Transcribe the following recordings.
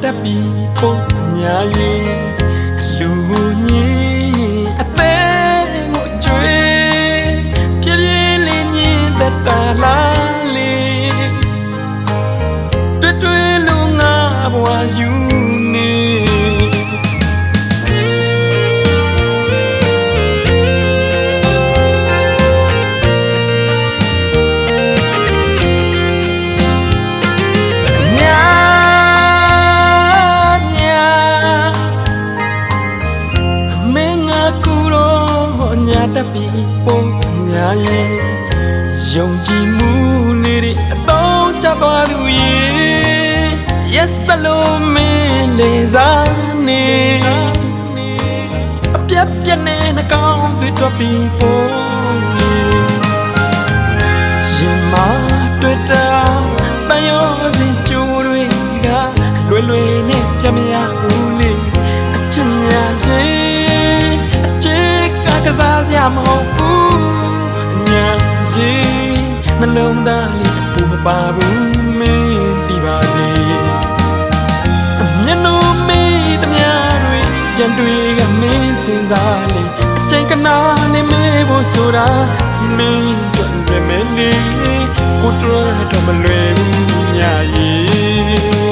တက်ပြီးပုံညာရင်လူကြီးအသေးကိုအကျွေးပြပြလေးညင်သက်တာလားလေတွေ့လူငါဘဝယူနေတက်ပြီးပုံညာရင်ယုံကြည်မှုလေးတွေအတော့ချသွားသူရဲ့ Yes လုံးမင်းလေးစားနေအပြတ်ပြတ်နဲ့နှကောင်းတွေထွက်ပြီးပုံရင်မတွေ့တာတန်ရောစင်ကြိုးတွေကလွယ်နဲ့ပြမရဘူးလေအချစ်ညာရင်ကစားစရာမဟုတ်ဘူးညာရှိနှလုံးသားလေးပူမပါဘူးမင်းသိပါစေမျက်နှာမေးသမျှတွေကြံတွေကမင်းစဉ်းစားလေအချိန်ကနာနေမေးဖို့ဆိုတာမင်းတို့ပဲမလေးကိုတော့မလွယ်ဘူးညာရီ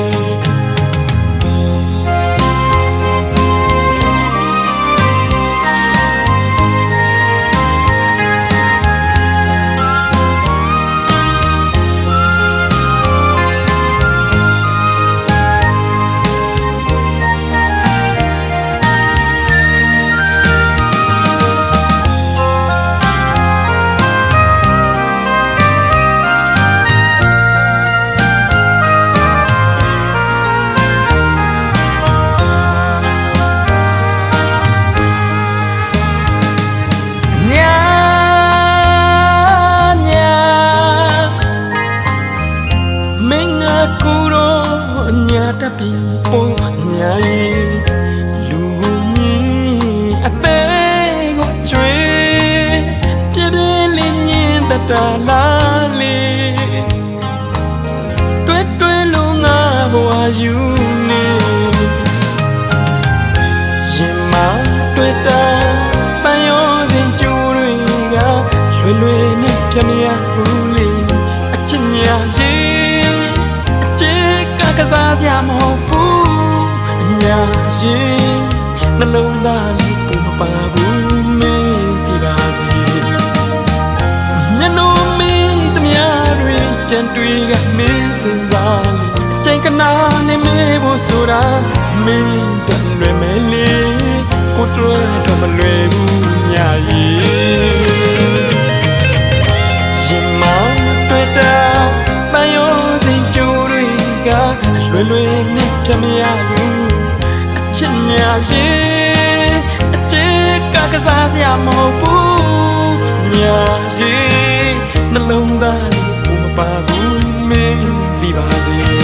တက်ပြီးပုံညာရင်လူကြီးအသေးကိုကျွေးပြပြလေးညင်တတလားလေတွေ့လို့ငါဘဝယူနေရင်မတွေ့တာတန်ရောစင်ကြိုးတွေကလွယ်နဲ့ပြမရဘူးလေအချစ်ညာရင်ကစားစရာမဟုတ်ဘူးညာရင်နှလုံးသားလေးပူမပါဘူးမင်းဒီပါစီမျက်နှာမင်းသမျှတွေကြံတွေကမင်းစဉ်းစားလေအချိန်ကနာနေမေးဖို့ဆိုတာမင်းတို့လွယ်မယ်လေကိုတော့မလွယ်ဘူးညာရင်မတွေ့တာပန်းရောစင်ကြိုးတွေကလွယ်နဲ့ပြမရဘူးအချစ်ညာရင်အချစ်ကစားစရာမဟုတ်ဘူးညာရင်နှလုံးသားလေးပူမပါဘူးမင်းဒီပါစေ